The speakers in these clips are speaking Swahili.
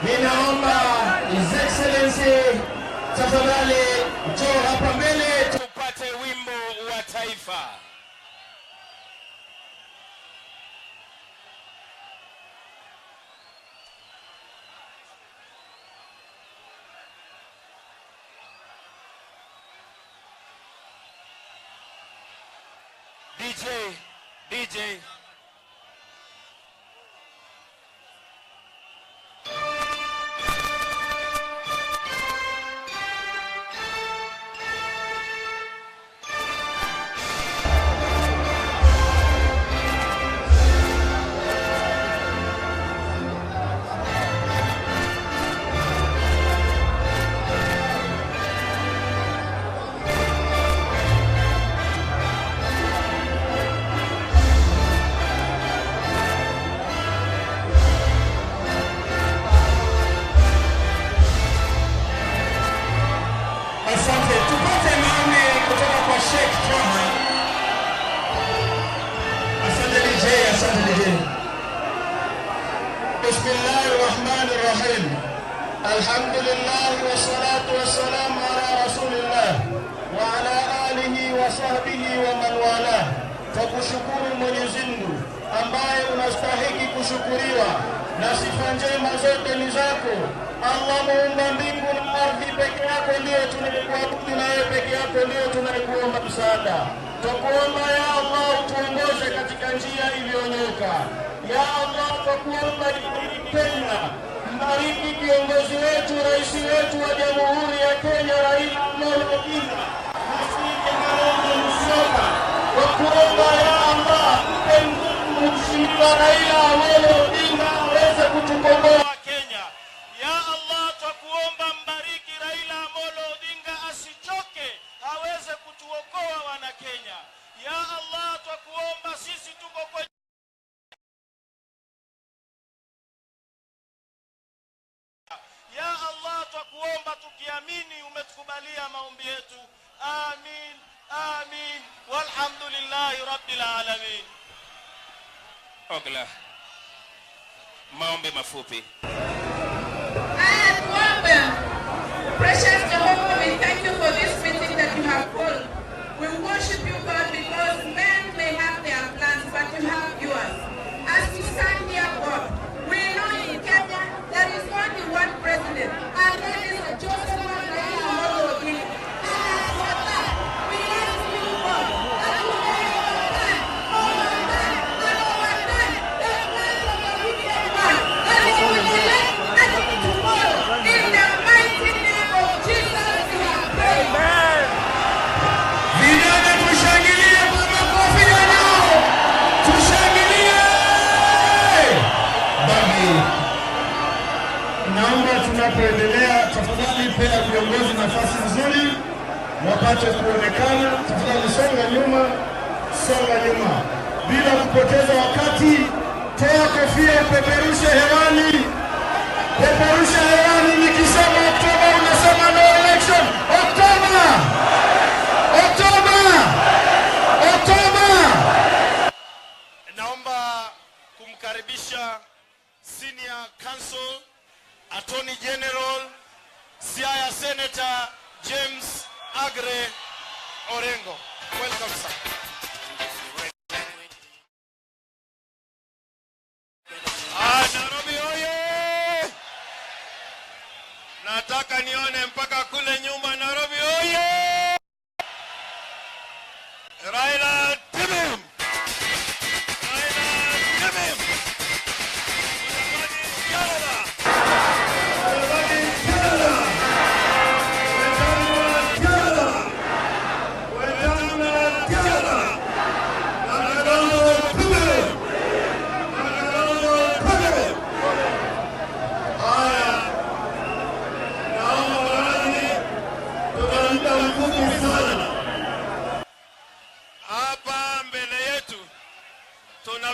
Ninaomba His Excellency tafadhali njoo hapa mbele tupate wimbo wa taifa. DJ Bismillahirrahmanirrahim. Alhamdulillah wassalatu wassalamu ala rasulillah wa ala alihi wa sahbihi wa man wala. Tukushukuru Mwenyezi Mungu ambaye unastahili kushukuriwa na sifa njema zote ni zako. Allah muumba mbingu na ardhi, peke yako ndiye tunayekuabudu na yeye peke yako ndiye tunayekuomba msaada. Tukuomba ya Allah utuongoze katika njia iliyonyoka. Ya Allah tukuomba ibariki Kenya, mbariki kiongozi wetu, rais wetu wa Jamhuri ya Kenya Raila Amolo Odinga, asije Kalonzo Musyoka. Tukuomba ya Allah mpe nguvu Mheshimiwa Raila Amolo Odinga aweze kutukomboa Kenya. Ya Allah tukuomba mbariki Raila Amolo Odinga asichoke, aweze kutuokoa wana Kenya. Ya Allah tukuomba sisi tuko kwa Ya Allah tukuomba tukiamini umetukubalia maombi yetu. Amin, amin, walhamdulillahi rabbil alamin. Ogla maombi mafupi. Precious Jehovah, we thank you for this meeting that you have called. We worship you, God, because men may have their plans, but you have yours. As we stand here, God, we know in Kenya there is only one president, and that is the chosen one, Raila Amolo Odinga. And for that, we ask you, God, that you may overturn the plans of the wicked one, that he will elect us tomorrow. In the mighty name of Jesus, we have prayed. Amen. Vijana tushangilie kwa makofi ya nyao. Tushangilie. Bagi. Naomba tunapoendelea tafadhali pea viongozi nafasi nzuri wapate kuonekana. Tafadhali songa nyuma. Bila kupoteza wakati, toa kofia, peperusha hewani. Peperusha hewani nikisema Oktoba unasema no election. Oktoba! Naomba kumkaribisha Senior Counsel Attorney General Siaya Senator James Agre Orengo. Welcome, sir. Nairobi oye! Nataka nione mpaka kule nyuma. Nairobi oye! Raila Timim!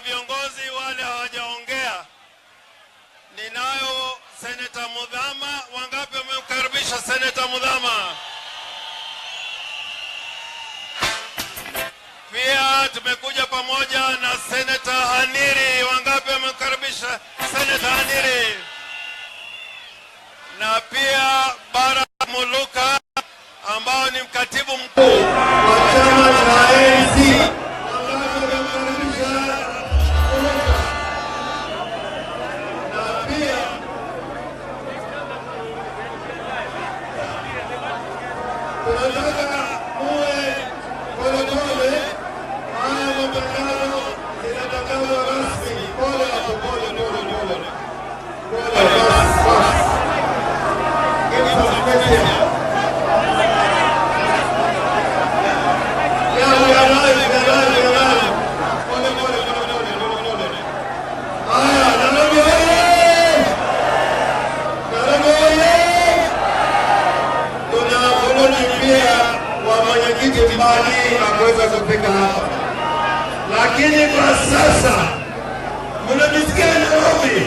viongozi wale hawajaongea. Ninayo Senator Mudhama. Wangapi wamemkaribisha Senator Mudhama? Pia tumekuja pamoja na Senator Haniri. Wangapi wamemkaribisha Senator Haniri? Na pia Bara Muluka ambao ni mkatibu mkuu wa chama cha ANC. Lakini kwa sasa mnanisikia Nairobi,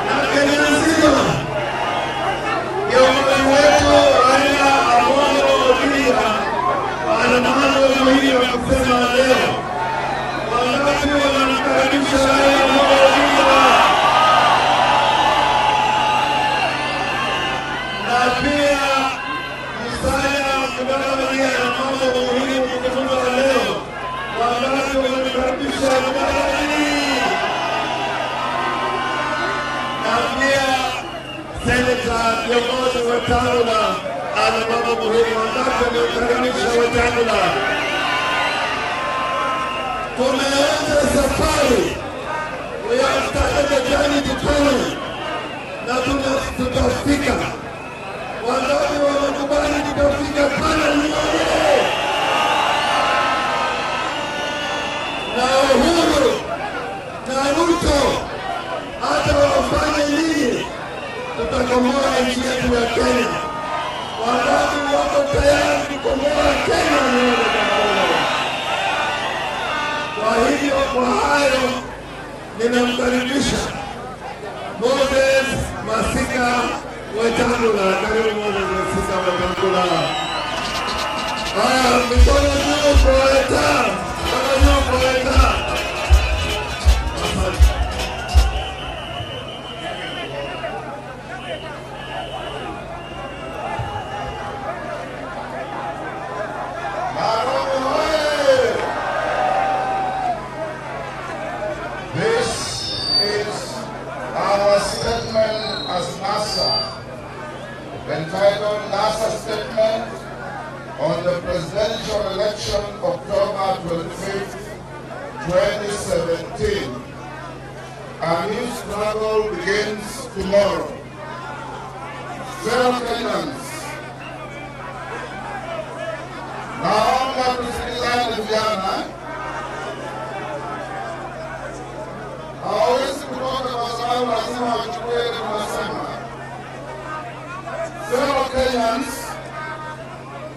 na Kenya nzima. Kiongozi wetu Raila Amolo Odinga ana mambo muhimu ya kusema leo. Wangapi wanamkaribisha Raila Amolo Odinga? Na pia Senator viongozi wa Tangula ana mambo muhimu. Wangapi wamemkaribisha Wetangula? Tumeanza safari. We have started the journey to Kenya na tutafika. Wangapi wamekubali tutafika pale nyumbani? Na Uhuru na Ruto hata wafanye nini, tutakomboa nchi yetu ya Kenya. Wangapi wako tayari kukomboa Kenya? Kwa hivyo kwa hayo ninamkaribisha Moses Masika Wetangula. Karibu Moses Masika Wetangula. Haya, mikono juu kwa Wetangula. Entitled NASA Statement on the Presidential Election October 25th, 2017. A new struggle begins tomorrow. Fellow Kenyans, naomba tusikilizane vijana. Hawawezi kutoka kwa sababu lazima wachukue ile tunasema. Fellow Kenyans,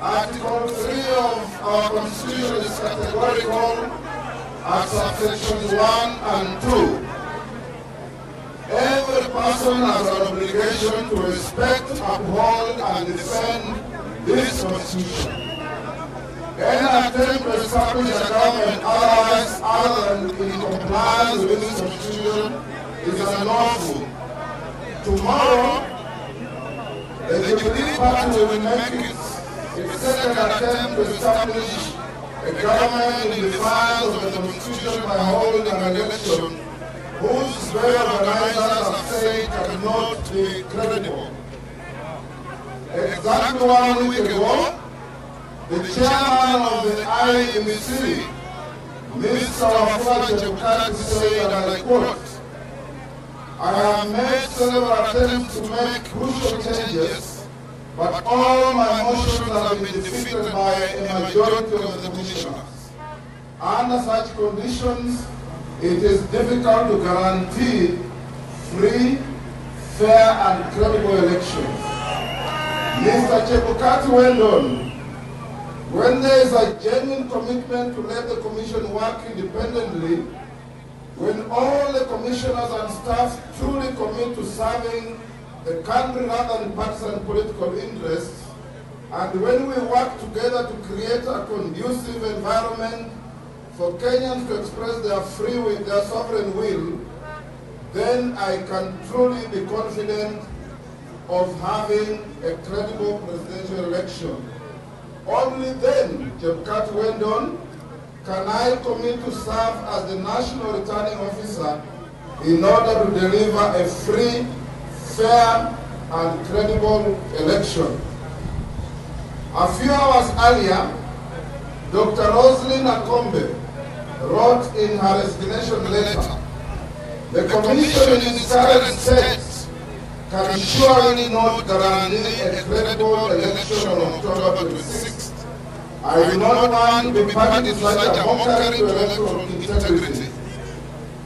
Article 3 of our Constitution is categorical at subsections 1 and 2. Every person has an obligation to respect, uphold, and defend this Constitution. Any attempt to establish a government otherwise other than in compliance with this Constitution is unlawful. Tomorrow, the Jubilee Party will make its second attempt to establish a government in defiance of the Constitution by holding an election whose very organizers have said cannot be credible. Exactly 1 week ago, the chairman of the IEBC, Mr. Wafula Chebukati, said, and I quote, "I have made several attempts to make crucial changes, but all my motions have been defeated by a majority of the commissioners. Under such conditions, it is difficult to guarantee free, fair, and credible elections." Mr. Chebukati went on, When there is a genuine commitment to let the commission work independently, when all the commissioners and staff truly commit to serving the country rather than partisan political interests, and when we work together to create a conducive environment for Kenyans to express their their sovereign will, then I can truly be confident of having a credible presidential election. Only then, Chebukati went on, can I commit to serve as the National Returning Officer in order to deliver a free, fair, and credible election. A few hours earlier, Dr. Roslyn Akombe wrote in her resignation letter, the Commission in its current state can surely not guarantee a credible election on October 26th. I do not want to be party to such a mockery to electoral integrity.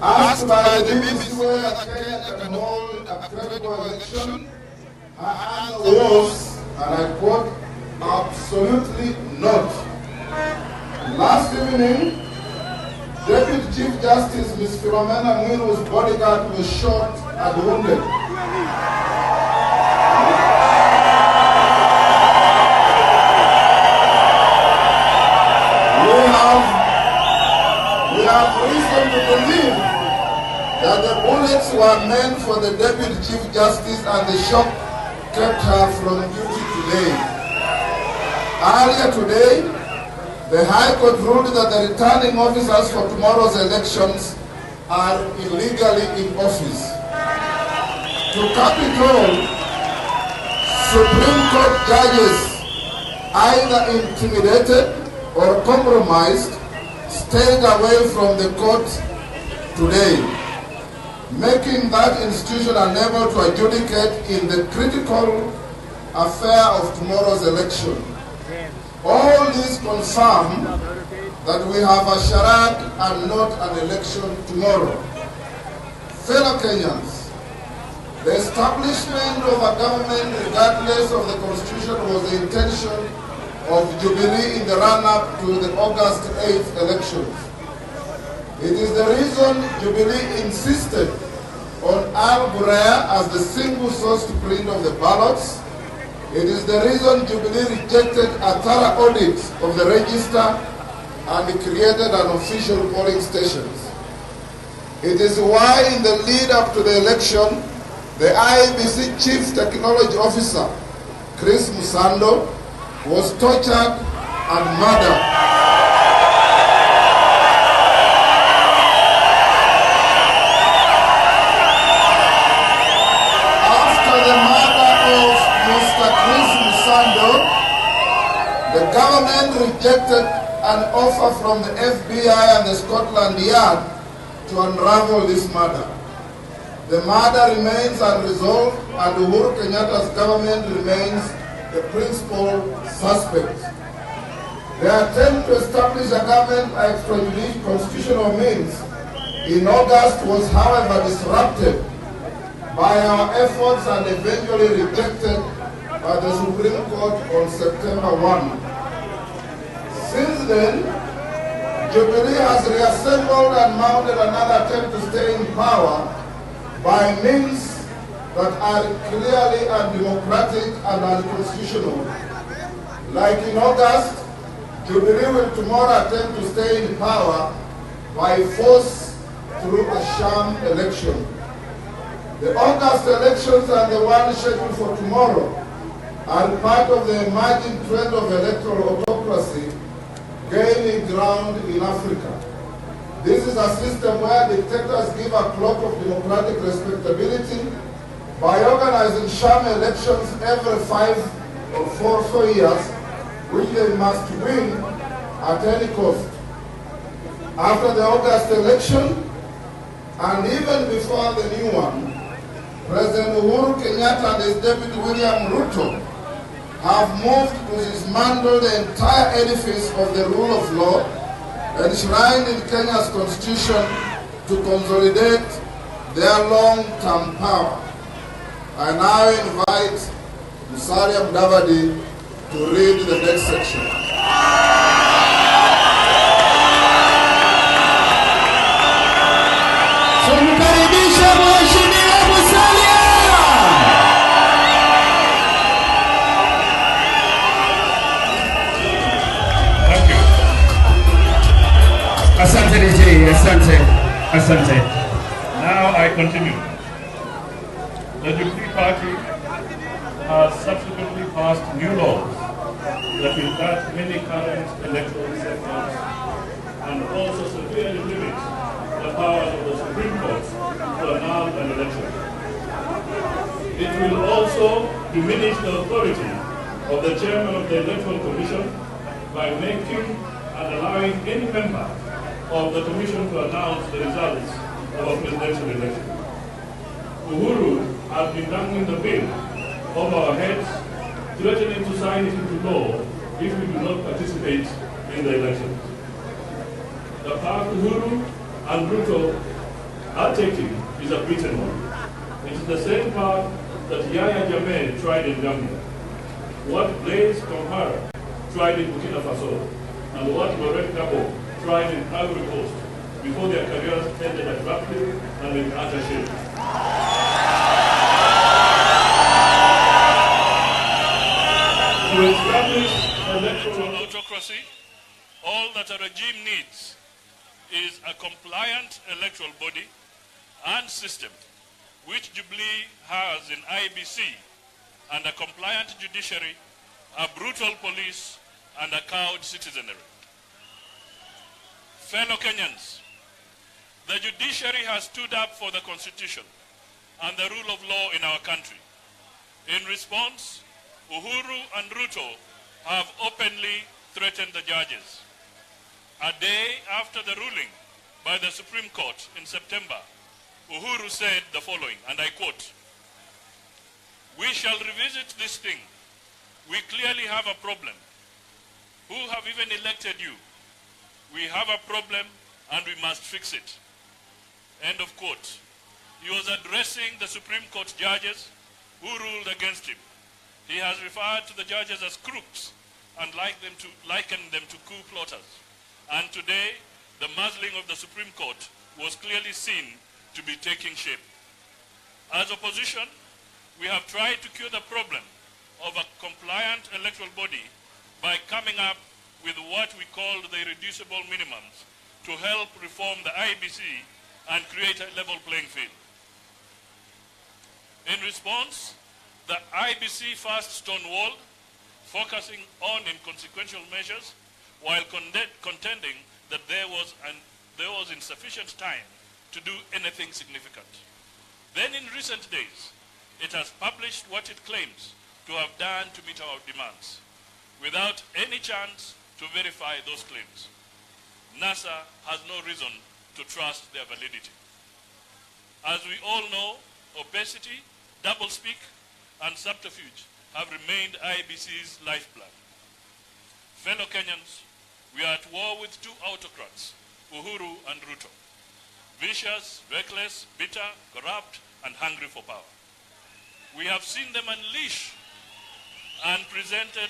Asked by the BBC whether Kenya can hold a credible election, her answer was, and I quote, absolutely not. Last evening, Deputy Chief Justice Ms. Philomena Mwinu's bodyguard was shot and wounded. We have reason to believe that the bullets were meant for the Deputy Chief Justice and the shock kept her from duty today. Earlier today, the High Court ruled that the returning officers for tomorrow's elections are illegally in office. To cap it all, Supreme Court judges, either intimidated or compromised, stayed away from the court today, making that institution unable to adjudicate in the critical affair of tomorrow's election. All this confirm that we have a charade and not an election tomorrow. Fellow Kenyans, the establishment of a government regardless of the constitution was the intention of Jubilee in the run-up to the August 8th elections. It is the reason Jubilee insisted on Al Burea as the single source to print of the ballots. It is the reason Jubilee rejected a thorough audit of the register and created an official polling stations. It is why in the lead up to the election, the IEBC Chief Technology Officer, Chris Musando, was tortured and murdered. After the murder of Mr. Chris Musando, the government rejected an offer from the FBI and the Scotland Yard to unravel this murder. The murder remains unresolved and Uhuru Kenyatta's government remains the principal suspect. The attempt to establish a government by extrajudicial constitutional means in August was, however, disrupted by our efforts and eventually rejected by the Supreme Court on September 1. Since then, Jubilee has reassembled and mounted another attempt to stay in power by means that are clearly undemocratic and unconstitutional. Like in August, Jubilee will tomorrow attempt to stay in power by force through a sham election. The August elections and the one scheduled for tomorrow are part of the emerging trend of electoral autocracy gaining ground in Africa. This is a system where dictators give a cloak of democratic respectability by organizing sham elections every 5 or 4 years, which they must win at any cost. After the August election, and even before the new one, President Uhuru Kenyatta and his deputy William Ruto have moved to dismantle the entire edifice of the rule of law enshrined in Kenya's constitution to consolidate their long-term power. I now invite Musalia Mudavadi to read the next section. Tumkaribishe Mheshimiwa Musalia. Thank you. Asante DJ, asante. Now I continue. The Jubilee Party has subsequently passed new laws that will cut many current electoral safeguards and also severely limit the powers of the Supreme Court to annul an election. It will also diminish the authority of the chairman of the Electoral Commission by making and allowing any member of the Commission to announce the results of a presidential election. Uhuru has been dangling the bill over our heads, threatening to sign it into law if we do not participate in the elections. The path Uhuru and Ruto are taking is a beaten one. It is the same path that Yahya Jammeh tried in Gambia, what Blaise Compaoré tried in Burkina Faso, and what Laurent Gbagbo tried in Ivory Coast before their careers ended abruptly and in utter shame. To establish electoral autocracy, all that a regime needs is a compliant electoral body and system, which Jubilee has in IBC, and a compliant judiciary, a brutal police, and a cowed citizenry. Fellow Kenyans, the judiciary has stood up for the Constitution and the rule of law in our country. In response, Uhuru and Ruto have openly threatened the judges. A day after the ruling by the Supreme Court in September, Uhuru said the following, and I quote, "We shall revisit this thing. We clearly have a problem. Who have even elected you? We have a problem and we must fix it." End of quote. He was addressing the Supreme Court judges who ruled against him. He has referred to the judges as crooks and likened them to coup plotters. And today, the muzzling of the Supreme Court was clearly seen to be taking shape. As opposition, we have tried to cure the problem of a compliant electoral body by coming up with what we call the irreducible minimums to help reform the IBC and create a level playing field. In response, the IBC first stonewalled, focusing on inconsequential measures while contending that there was insufficient time to do anything significant. Then in recent days, it has published what it claims to have done to meet our demands, without any chance to verify those claims. NASA has no reason to trust their validity. As we all know, opacity, doublespeak, and subterfuge have remained IBC's lifeblood. Fellow Kenyans, we are at war with two autocrats, Uhuru and Ruto. Vicious, reckless, bitter, corrupt, and hungry for power. We have seen them unleash unprecedented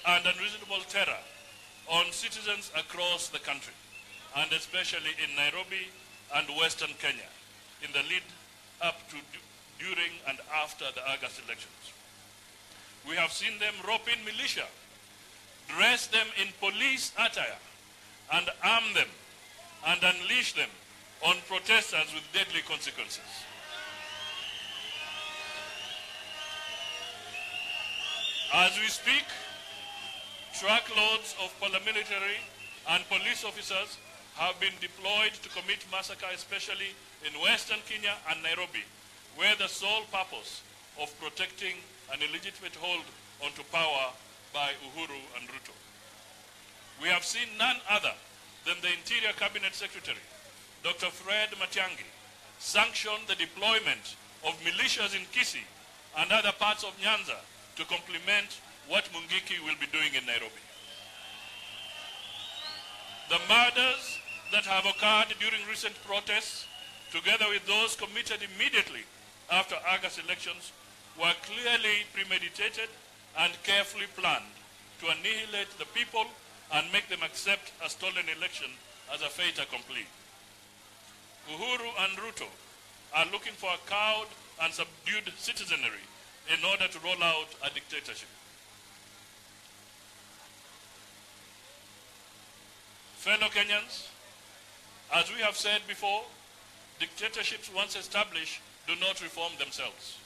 and unreasonable terror on citizens across the country, and especially in Nairobi and Western Kenya, in the lead up to, during, and after the August elections. We have seen them rope in militia, dress them in police attire, and arm them and unleash them on protesters with deadly consequences. As we speak, truckloads of paramilitary and police officers have been deployed to commit massacre, especially in Western Kenya and Nairobi, where the sole purpose of protecting an illegitimate hold onto power by Uhuru and Ruto. We have seen none other than the Interior Cabinet Secretary, Dr. Fred Matiang'i, sanction the deployment of militias in Kisii and other parts of Nyanza to complement what Mungiki will be doing in Nairobi. The murders that have occurred during recent protests, together with those committed immediately after August elections, were clearly premeditated and carefully planned to annihilate the people and make them accept a stolen election as a fait accompli. Uhuru and Ruto are looking for a cowed and subdued citizenry in order to roll out a dictatorship. Fellow Kenyans, as we have said before, dictatorships once established do not reform themselves.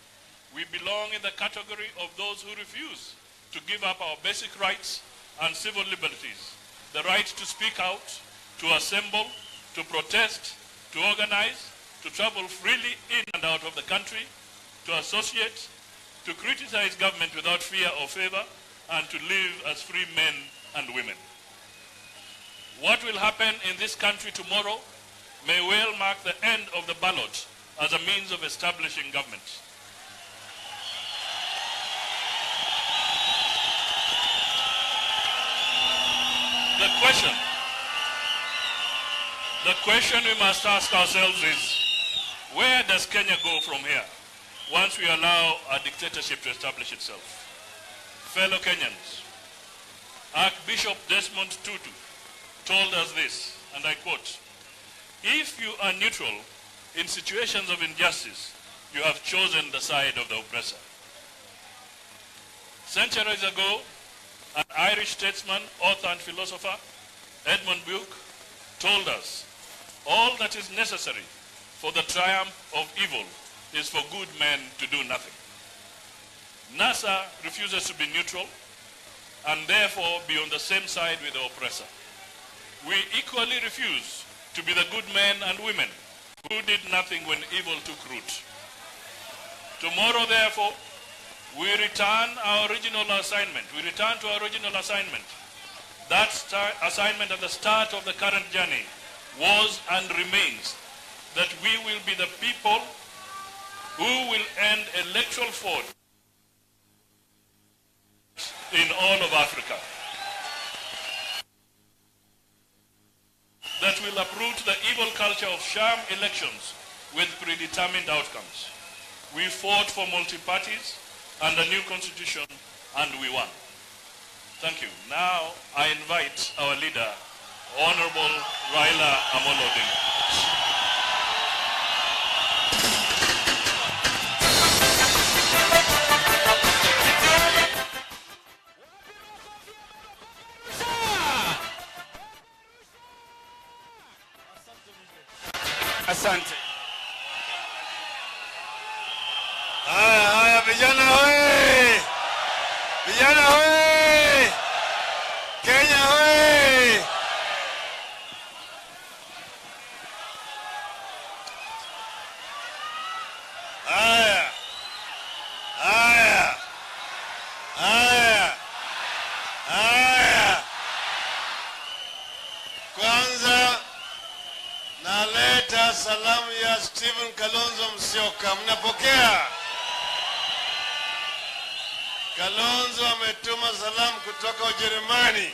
We belong in the category of those who refuse to give up our basic rights and civil liberties, the right to speak out, to assemble, to protest, to organize, to travel freely in and out of the country, to associate, to criticize government without fear or favor, and to live as free men and women. What will happen in this country tomorrow may well mark the end of the ballot as a means of establishing government. The question we must ask ourselves is, where does Kenya go from here once we allow a dictatorship to establish itself? Fellow Kenyans, Archbishop Desmond Tutu told us this, and I quote, "If you are neutral in situations of injustice, you have chosen the side of the oppressor." Centuries ago, an Irish statesman, author and philosopher, Edmund Burke, told us, all that is necessary for the triumph of evil is for good men to do nothing. NASA refuses to be neutral and therefore be on the same side with the oppressor. We equally refuse to be the good men and women who did nothing when evil took root. Tomorrow, therefore, we return our original assignment. We return to our original assignment. That assignment at the start of the current journey was and remains that we will be the people who will end electoral fraud in all of Africa. That will uproot the evil culture of sham elections with predetermined outcomes. We fought for multi-parties and a new constitution, and we won. Thank you. Now I invite our leader, Honorable Raila Amolo Odinga. Asante. Haya vijana hoye! Vijana hoye! Kenya hoye! Haya. Haya. Haya. Haya. Kwanza naleta salamu ya Stephen Kalonzo Musyoka. Mnapokea? Kalonzo ametuma salamu kutoka Ujerumani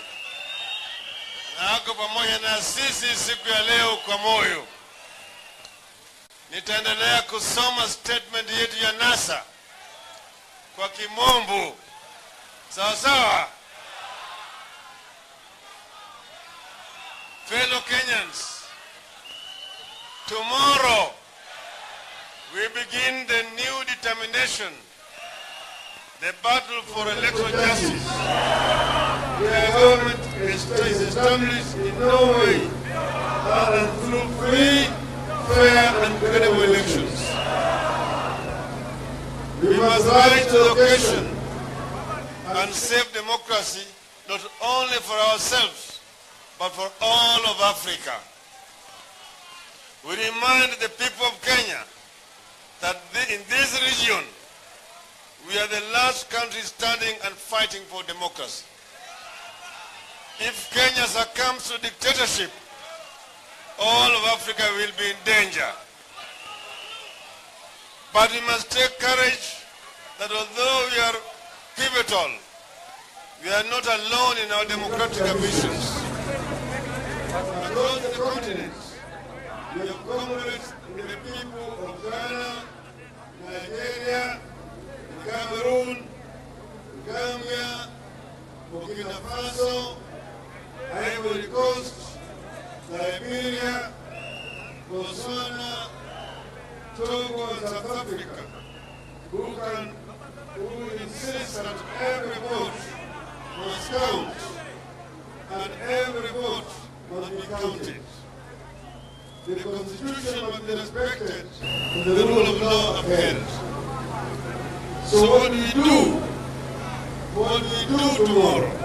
na ako pamoja na sisi siku ya leo kwa moyo. Nitaendelea kusoma statement yetu ya NASA kwa kimombo. Sawa sawa? Fellow Kenyans, tomorrow we begin the new determination, the battle for electoral justice. The government is established in no way other than through free, fair and credible elections. We must rise to the occasion and save democracy not only for ourselves but for all of Africa. We remind the people of Kenya that in this region we are the last country standing and fighting for democracy. If Kenya succumbs to dictatorship, all of Africa will be in danger. But we must take courage that although we are pivotal, we are not alone in our democratic ambitions. Across the continent, we have comrades in the people of Ghana, Nigeria, Cameroon, Gambia, Burkina Faso, Ivory Coast, Liberia, Botswana, Togo, and South Africa, who insist that every vote must count and every vote must be counted. The Constitution must be respected and the rule of law upheld. So what do we do? What do we do tomorrow?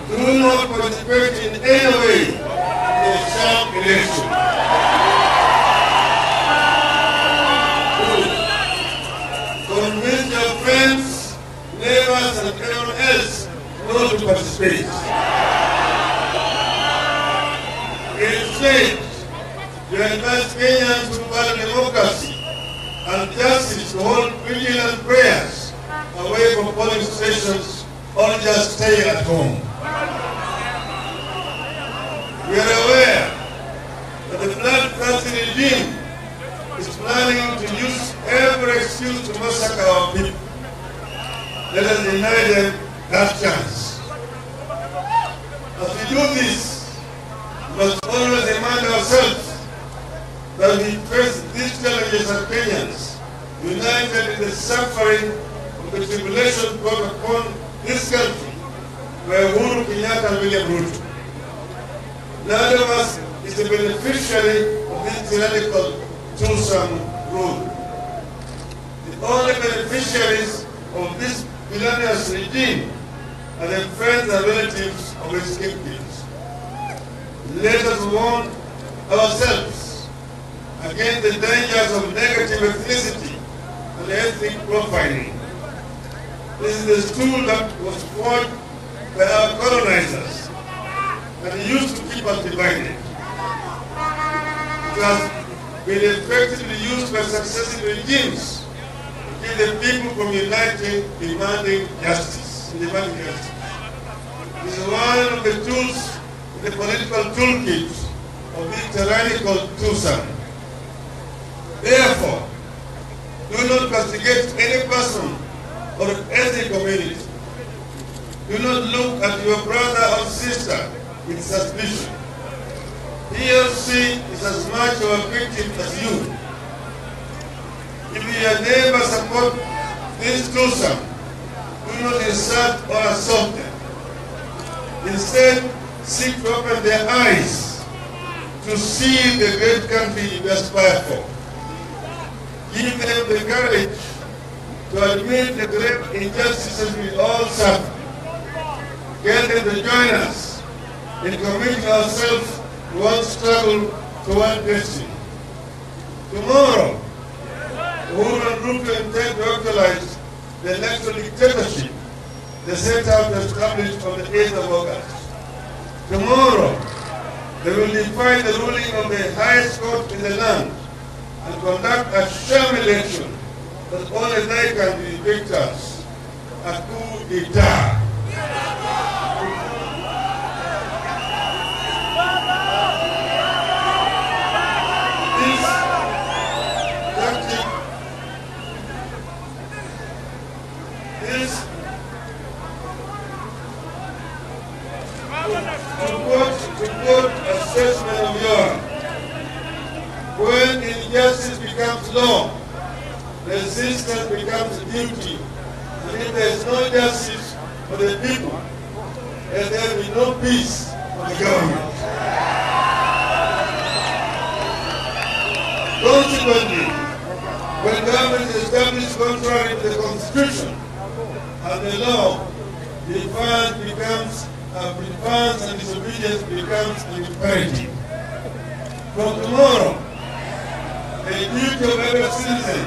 Do not participate in any way in a sham election. Convince your friends, neighbors, and everyone else not to participate. Instead, you advise Kenyans to value democracy and justice to hold vigilant prayers away from polling stations or just stay at home. We are aware that the bloodthirsty regime is planning to use every excuse to massacre our people. Let us deny them that chance. As we do this, we must always remind ourselves that we face these challenges as Kenyans, united in the suffering of the tribulation brought upon this country by Uhuru Kenyatta and William Ruto. None of us is the beneficiary of this tyrannical two-sum rule. The only beneficiaries of this villainous regime are the friends and relatives of its kingpins. Let us warn ourselves against the dangers of negative ethnicity and ethnic profiling. This is the stool that was forged by our colonizers and used to keep us divided. It has been effectively used by successive regimes to keep the people from uniting, demanding justice. This is one of the tools in the political toolkit of this tyrannical twosome. Therefore, do not castigate any person or ethnic community. Do not look at your brother or sister with suspicion. He or she is as much of a victim as you. If your neighbor support this twosome, do not insult or assault them. Instead, seek to open their eyes to see the great country you aspire for. Give them the courage to admit the grave injustices we all suffer. Get them to join us in committing ourselves to one struggle, to one destiny. Tomorrow, Uhuru and Ruto intend to actualize the electoral dictatorship they set out to establish on the 8th of August. Tomorrow, they will defy the ruling of the highest court in the land and conduct a sham election that only they can be victors, a coup d'etat. To quote a statement of yours, when injustice becomes law, resistance becomes duty, and if there is no justice for the people, then there will be no peace for the government. Consequently, when government is established contrary to the Constitution and the law, defiance and disobedience becomes an imperative. From tomorrow, the duty of every citizen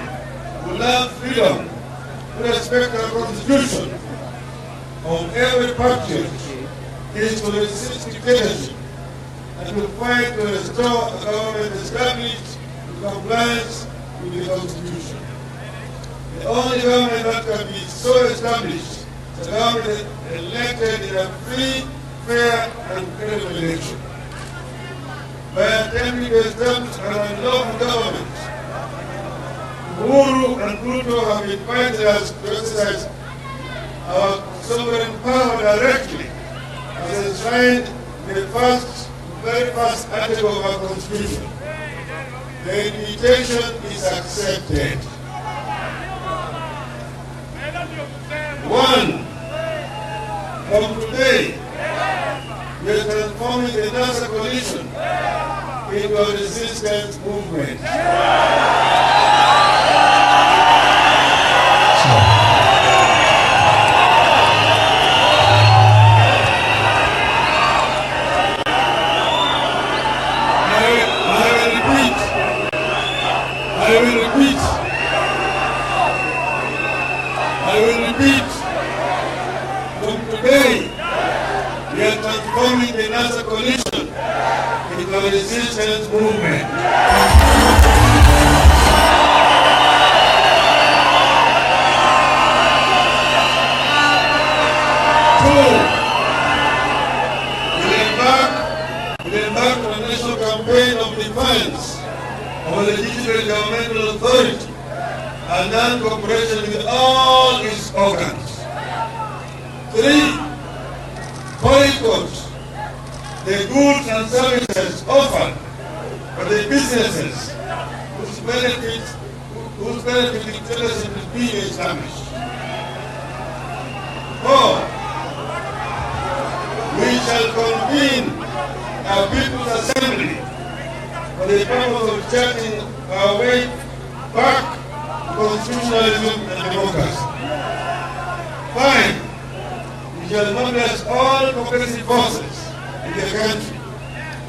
to love freedom, to respect the constitution of every patriot, is to resist dictatorship and to fight to restore a government established in compliance with the constitution. The only government that can be so established is a government elected in a free, fair, and credible election. By attempting to establish an unlawful government, Uhuru and Pluto have invited us to exercise our sovereign power directly, as enshrined in the very first article of our Constitution. The invitation is accepted. 1. From today, we are transforming the NASA coalition into a resistance movement. I will repeat. From today, we are transforming the NASA coalition into a resistance movement. 2. We'll embark on a national campaign of defiance of the digital governmental authority and non-cooperation with all its organs. 3. Boycott the goods and services offered by the businesses whose benefit dictatorship is being established. 4. We shall convene a People's Assembly for the purpose of charting our way back constitutionalism and democracy. 5. We shall mobilize all progressive forces in the country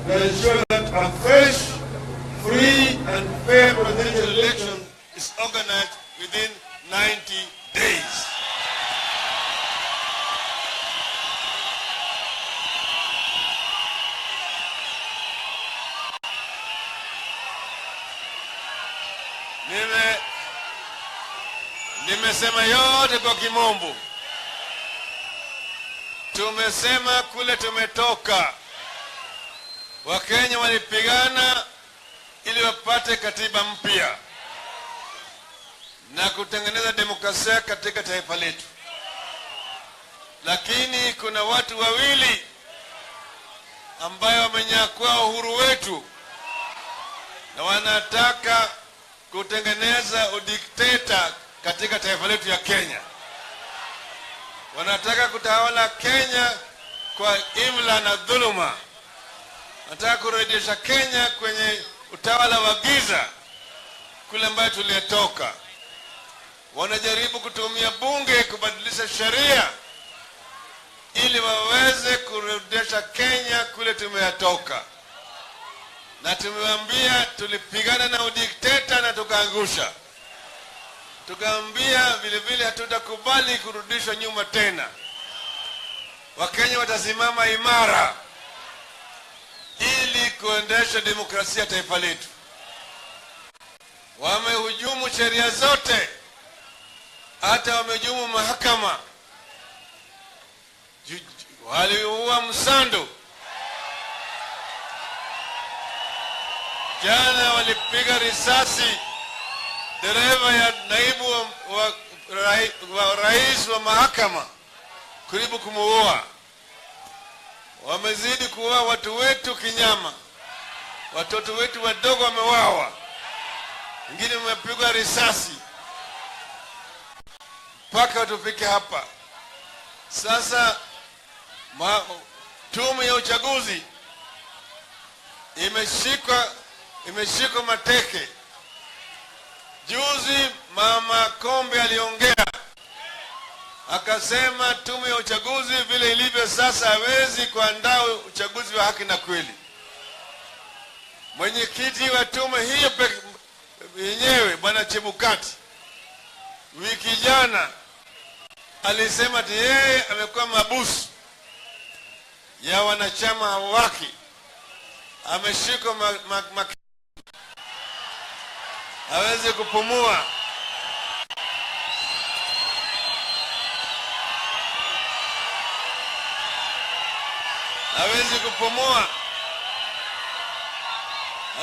to ensure that a fresh, free, and fair presidential election is organized within 90 days. Nimesema yote kwa kimombo. Tumesema kule tumetoka. Wakenya walipigana ili wapate katiba mpya na kutengeneza demokrasia katika taifa letu. Lakini kuna watu wawili ambao wamenyakua uhuru wetu na wanataka kutengeneza udikteta katika taifa letu ya Kenya. Wanataka kutawala Kenya kwa imla na dhuluma. Wanataka kurejesha Kenya kwenye utawala wa giza kule ambayo tuliyetoka. Wanajaribu kutumia bunge kubadilisha sheria ili waweze kurudisha Kenya kule tumeyatoka. Na tumewaambia tulipigana na udikteta na tukaangusha. Tukaambia vile vile hatutakubali kurudishwa nyuma tena. Wakenya watasimama imara ili kuendesha demokrasia taifa letu. Wamehujumu sheria zote, hata wamehujumu mahakama. Waliua Msando. Jana walipiga risasi dereva ya naibu wa rais wa mahakama karibu kumuua. Wamezidi kuua watu wetu kinyama. Watoto wetu wadogo wameuawa. Wengine wamepigwa risasi. Mpaka tufike hapa. Sasa tume ya uchaguzi imeshikwa mateke. Juzi Mama Kombe aliongea akasema tume ya uchaguzi vile ilivyo sasa hawezi kuandaa uchaguzi wa haki na kweli. Mwenyekiti wa tume hiyo yenyewe Bwana Chebukati wiki jana alisema ati yeye amekuwa mabusu ya wanachama wake, ameshika hawezi kupumua. Hawezi kupumua.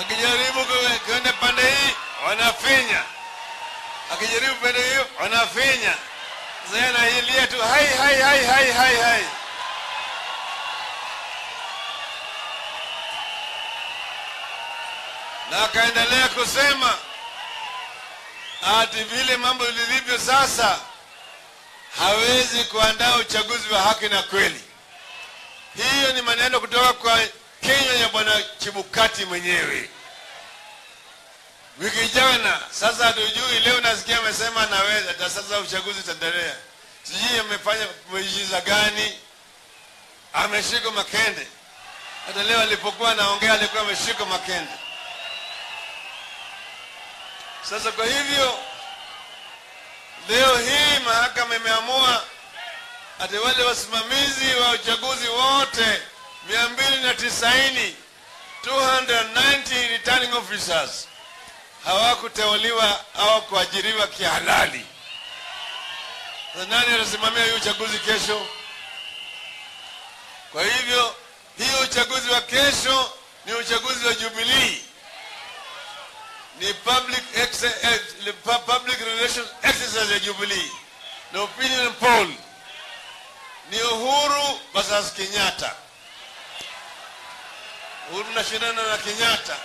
Akijaribu kwenda pande hii wanafinya, akijaribu pande hiyo wanafinya. Sasa anahilia tu hai hai hai hai hai hai. Na akaendelea kusema ati vile mambo lilivyo sasa hawezi kuandaa uchaguzi wa haki na kweli. Hiyo ni maneno kutoka kwa Kenya ya bwana Chebukati mwenyewe. Wiki jana, sasa hatujui, leo nasikia amesema anaweza, hata sasa uchaguzi utaendelea. Sijui amefanya muujiza gani, ameshika makende. Hata leo alipokuwa anaongea alikuwa ameshika makende. Sasa kwa hivyo leo hii mahakama imeamua ati wale wasimamizi wa uchaguzi wote 290 290 returning officers hawakuteuliwa au kuajiriwa kihalali. Nani anasimamia hiyo uchaguzi kesho? Kwa hivyo hiyo uchaguzi wa kesho ni uchaguzi wa Jubilee, ni public relations exercise ya Jubilee, na opinion poll ni Uhuru versus Kenyatta. Uhuru anashindana na Kenyatta,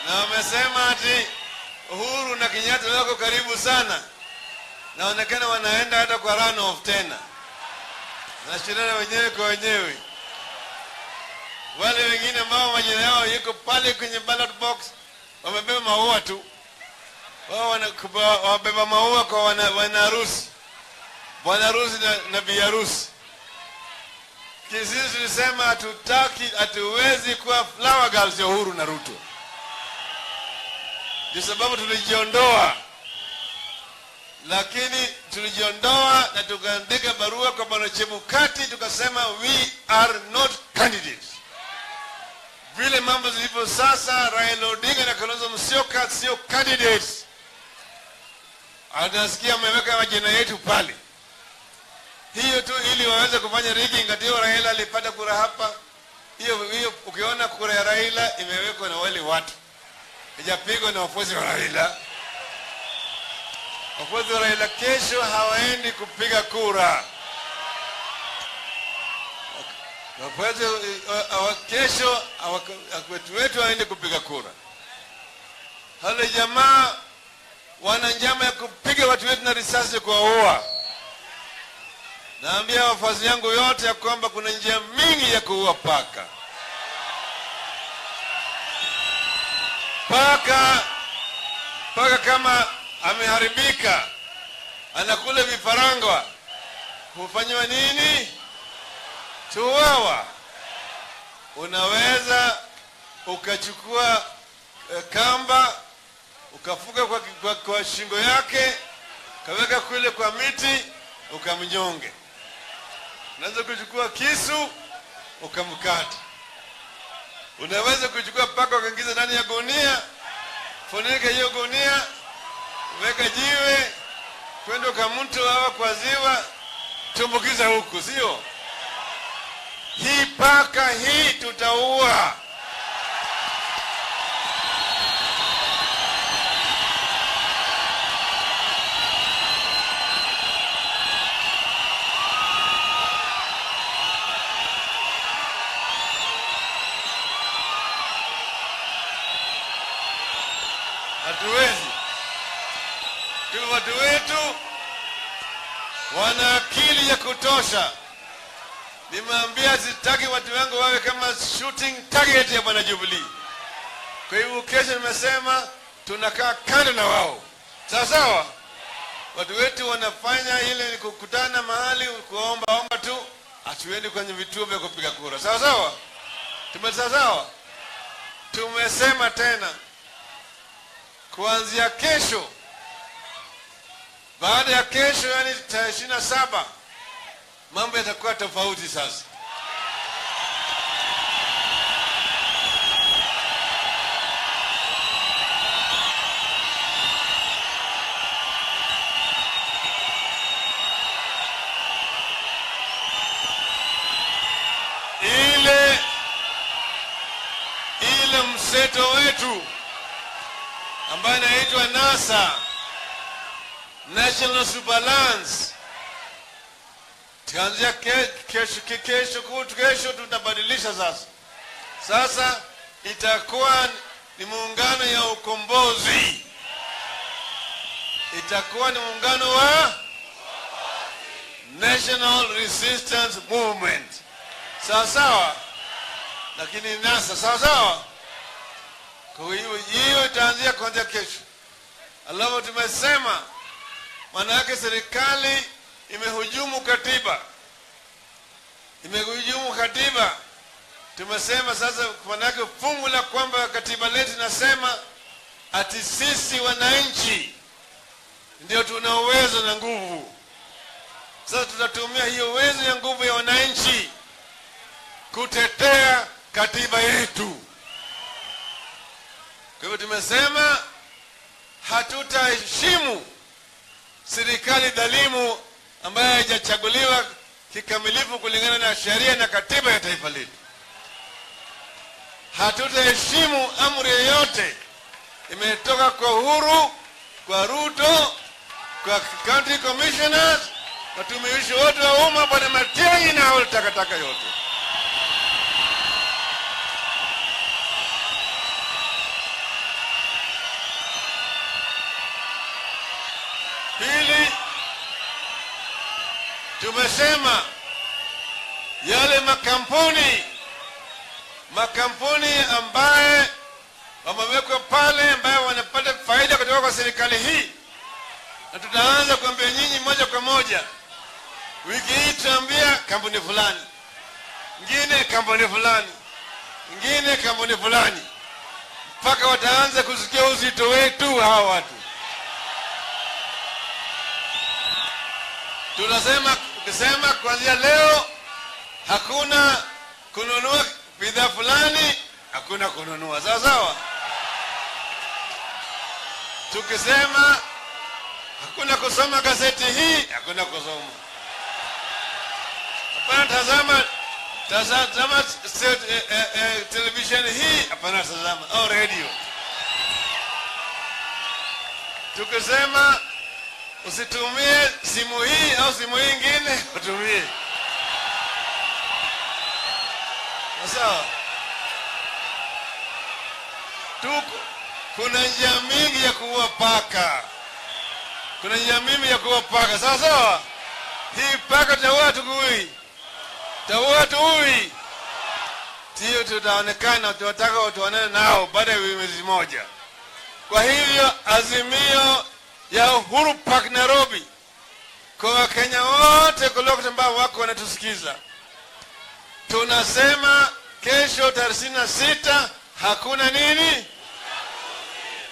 na wamesema ati Uhuru na Kenyatta wako karibu sana, naonekana wanaenda hata kwa runoff tena, wanashindana wenyewe kwa wenyewe. Wale wengine ambao majina yao yuko pale kwenye ballot box wamebeba maua tu. Wao wanabeba maua kwa wanaharusi, bwana harusi na bi harusi. Sisi tulisema hatuwezi kuwa flower girls ya Uhuru na Ruto. Ndio sababu tulijiondoa. Lakini tulijiondoa na tukaandika barua kwa bwana Chebukati tukasema we are not candidates. Vile mambo zilivyo sasa, Raila Odinga na Kalonzo Musyoka sio candidates. Anasikia ameweka majina yetu pale. Hiyo tu ili waweze kufanya rigging. Ndio Raila alipata kura hapa. Hiyo ukiona kura ya Raila imewekwa na wale watu, haijapigwa na wafuasi wa Raila. Wafuasi wa Raila kesho hawaendi kupiga kura. Wafuasi kesho wetu hawaendi kupiga kura. Wale jamaa wana njama ya kupiga watu wetu na risasi kuwaua. Naambia wafuasi yangu yote ya kwamba kuna njia mingi ya kuua paka. Paka kama ameharibika, anakula vifaranga, hufanywa nini? Tuwawa. Unaweza ukachukua kamba, ukafuga kwa shingo yake, kaweka kule kwa miti, ukamnyonge. Unaweza kuchukua kisu, ukamkata. Unaweza kuchukua paka ukaingiza ndani ya gunia, funika hiyo gunia, weka jiwe, kwenda kwa mto au kwa ziwa, tumbukiza huku, sio? Hii paka hii tutaua. Hatuwezi. Watu wetu wana akili ya kutosha. Nimeambia sitaki watu wangu wawe kama shooting target ya bwana Jubilee. Kwa hivyo kesho nimesema tunakaa kando na wao. Sawa sawa? Watu wetu wanafanya ile kukutana mahali kuomba tu, hatuendi kwenye vituo vya kupiga kura. Sawa sawa? Tumesema tena kuanzia kesho Baada ya kesho, yani 27, mambo yatakuwa tofauti sasa. Ile mseto wetu ambaye inaitwa NASA, National Superlance, tuanzia kesho tutabadilisha sasa. Sasa itakuwa ni muungano ya ukombozi. Itakuwa ni muungano wa National Resistance Movement. Sawa sawa? Lakini NASA sawa sawa? Kwa hiyo itaanzia kuanzia kesho. Alafu tumesema maana yake serikali imehujumu katiba. Imehujumu katiba. Tumesema sasa maana yake fungu la kwamba katiba letu nasema ati sisi wananchi ndio tuna uwezo na nguvu. Sasa tutatumia hiyo uwezo na nguvu ya wananchi kutetea katiba yetu. Kwa hivyo tumesema hatutaheshimu serikali dhalimu ambayo haijachaguliwa kikamilifu kulingana na sheria na katiba ya taifa letu. Hatutaheshimu amri yoyote imetoka kwa Uhuru, kwa Ruto, kwa county commissioners, watumishi wote wa umma, bwana Matiang'i na hao takataka yote. Pili, tumesema yale makampuni ambaye wamewekwa pale ambaye wanapata faida kutoka kwa serikali hii, na tutaanza kuambia nyinyi moja kwa moja. Wiki hii tutaambia kampuni fulani, ingine kampuni fulani, ingine kampuni fulani, mpaka wataanza kusikia uzito wetu hawa watu. Tukisema kuanzia leo hakuna kununua bidhaa fulani, hakuna kununua. Sawa sawa? Tukisema hakuna kusoma gazeti hii, hakuna kusoma. Hapana tazama television hii, hapana tazama, au radio. Tukisema usitumie simu hii au simu hii nyingine, utumie. Sawa? Kuna njia mingi ya kuua paka. Kuna njia mingi ya kuua paka. Sawa sawa? Hii paka taua tukui. Taua tuui. Sio tutaonekana tunataka watuonane nao baada ya mwezi mmoja. Kwa hivyo azimio ya Uhuru Park Nairobi kwa Wakenya wote kutoka ambao wako wanatusikiza, tunasema kesho tarehe 26 hakuna nini?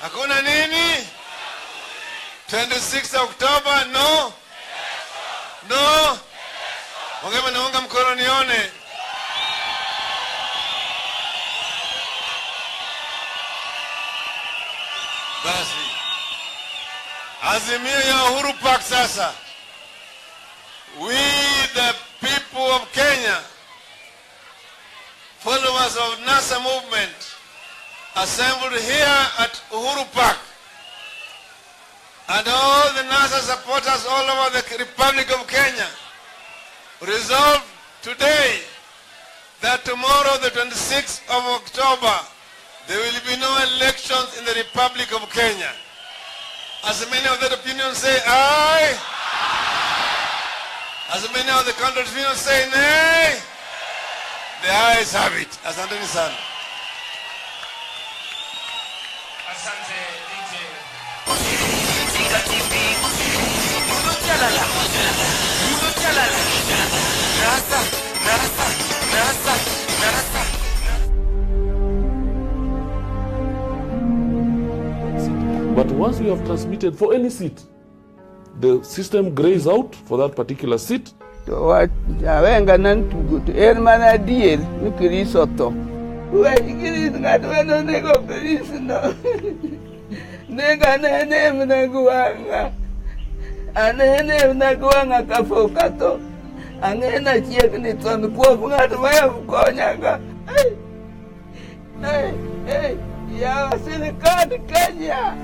Hakuna nini? 26 October no. Wangema naunga mkono nione. Basi azimio ya Uhuru Park sasa. We the people of Kenya, followers of NASA movement, assembled here at Uhuru Park, and all the NASA supporters all over the Republic of Kenya resolved today that tomorrow, the 26th of October, there will be no elections in the Republic of Kenya. As many of the opinions say aye, as many of the counter opinions say nay, the ayes have it. Asanteni sana. Asante DJ. But once you have transmitted for any seat, the system grays out for that particular seat. To what Javenga nan to go to Ermana deal, Nukiri Soto. Where you get it, not when on the go police no. Nega name Naguanga. And name Naguanga Kafokato. And then I check it on the quote out of way of Konyaga. Hey, yeah, I see the card to Kenya.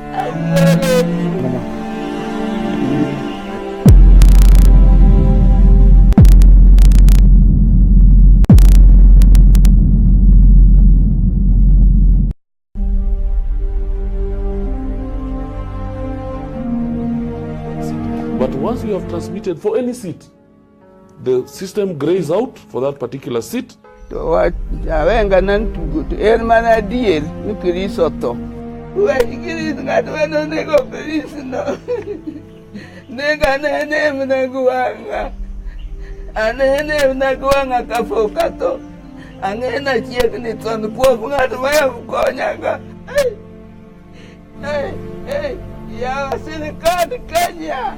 But once you have transmitted for any seat, the system grays out for that particular seat. To what Javenga nan to go to Ermana deal, Nukiri Soto. Where you get it, not when on the go police no. Nega name Naguanga. And name Naguanga Kafokato. And then I check it on the quote out of way of Konyaga. Hey, yeah, I see the card to Kenya.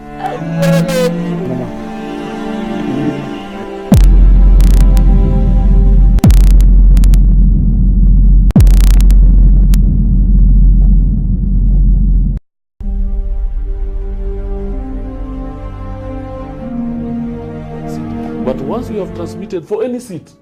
But once you have transmitted for any seat,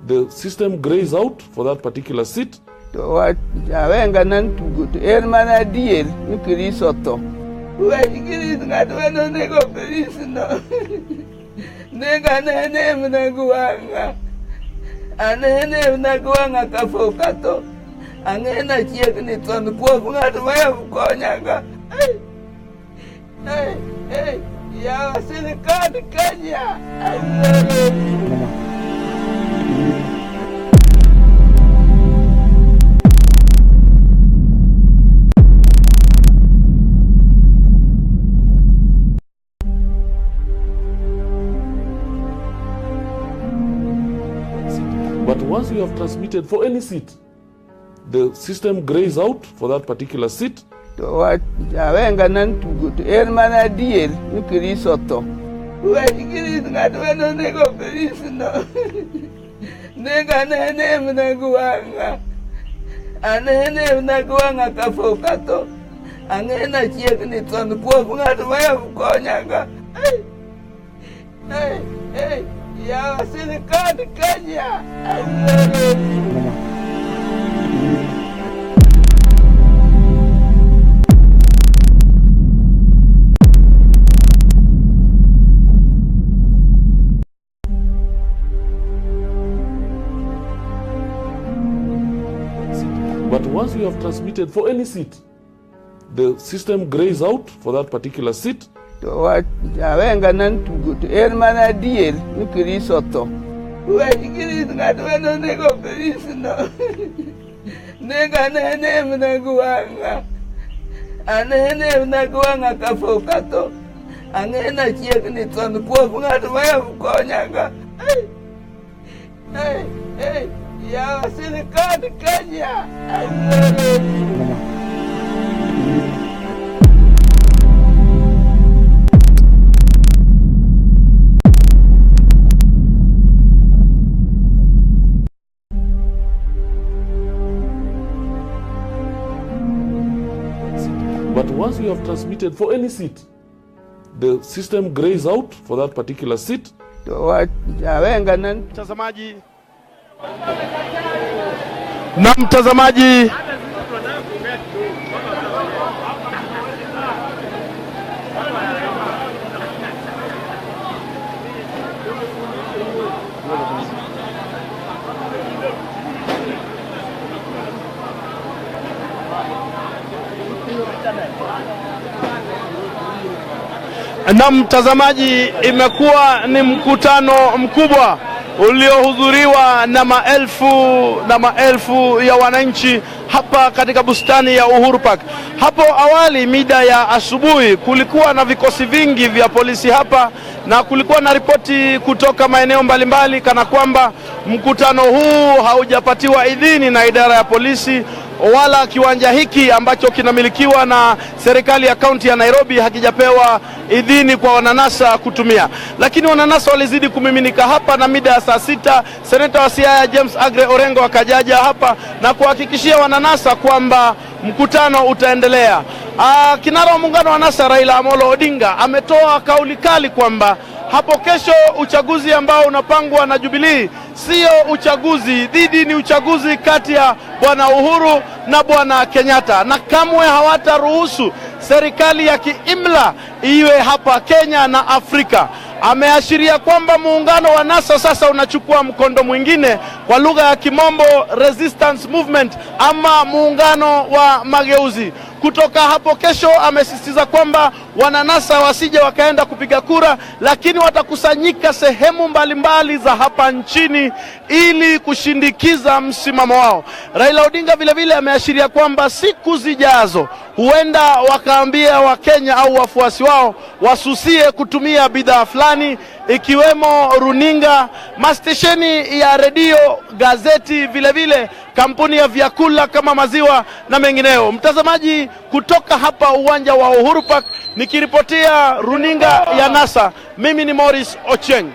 the system grays out for that particular seat. To what Javenga nan to go to Ermana deal, Nukiri Soto. Where you get it, not when on the go police no. Nega name Naguanga. And name Naguanga Kafokato. And then I check it on the quote out of way of Konyaga. Hey, yeah, I see the card to Kenya. But once you have transmitted for any seat, the system grays out for that particular seat. To what Javenga nan to go to Ermana deal, Nukiri Soto. Where you get it, not when on the go police no. Nega name Naguanga. And name Naguanga Kafokato. And then I check it on the quote out of way of Konyaga. Hey, yeah, I see the card to Kenya. But once you have transmitted for any seat, the system grays out for that particular seat. To what Javenga nan to go to Ermana deal, Nukiri Soto. Where you get it, not when on the go police no. Nega name Naguanga. And name Naguanga Kafokato. And then I check it on the quote out of way of Konyaga. Hey, yeah, I see the card to Kenya. But once you have transmitted for any seat, the system grays out for that particular seat. To what Javenga nan. Mtazamaji na mtazamaji, na mtazamaji, imekuwa ni mkutano mkubwa uliohudhuriwa na maelfu ya wananchi hapa katika bustani ya Uhuru Park. Hapo awali mida ya asubuhi kulikuwa na vikosi vingi vya polisi hapa, na kulikuwa na ripoti kutoka maeneo mbalimbali kana kwamba mkutano huu haujapatiwa idhini na idara ya polisi wala kiwanja hiki ambacho kinamilikiwa na serikali ya kaunti ya Nairobi hakijapewa idhini kwa wananasa kutumia. Lakini wananasa walizidi kumiminika hapa, na mida ya saa 6 seneta wa Siaya James Agre Orengo akajaja hapa na kuhakikishia wananasa kwamba mkutano utaendelea. Kinara wa muungano wa NASA Raila Amolo Odinga ametoa kauli kali kwamba hapo kesho uchaguzi ambao unapangwa na Jubilee sio uchaguzi dhidi, ni uchaguzi kati ya Bwana Uhuru na Bwana Kenyatta, na kamwe hawataruhusu serikali ya kiimla iwe hapa Kenya na Afrika. Ameashiria kwamba muungano wa NASA sasa unachukua mkondo mwingine, kwa lugha ya kimombo resistance movement, ama muungano wa mageuzi. Kutoka hapo kesho amesisitiza kwamba wananasa wasije wakaenda kupiga kura, lakini watakusanyika sehemu mbalimbali za hapa nchini ili kushindikiza msimamo wao. Raila Odinga vile vile ameashiria kwamba siku zijazo huenda wakaambia Wakenya au wafuasi wao wasusie kutumia bidhaa fulani, ikiwemo runinga, mastesheni ya redio, gazeti, vile vile kampuni ya vyakula kama maziwa na mengineo. Mtazamaji, kutoka hapa uwanja wa Uhuru Park nikiripotia runinga ya NASA, mimi ni Morris Ocheng.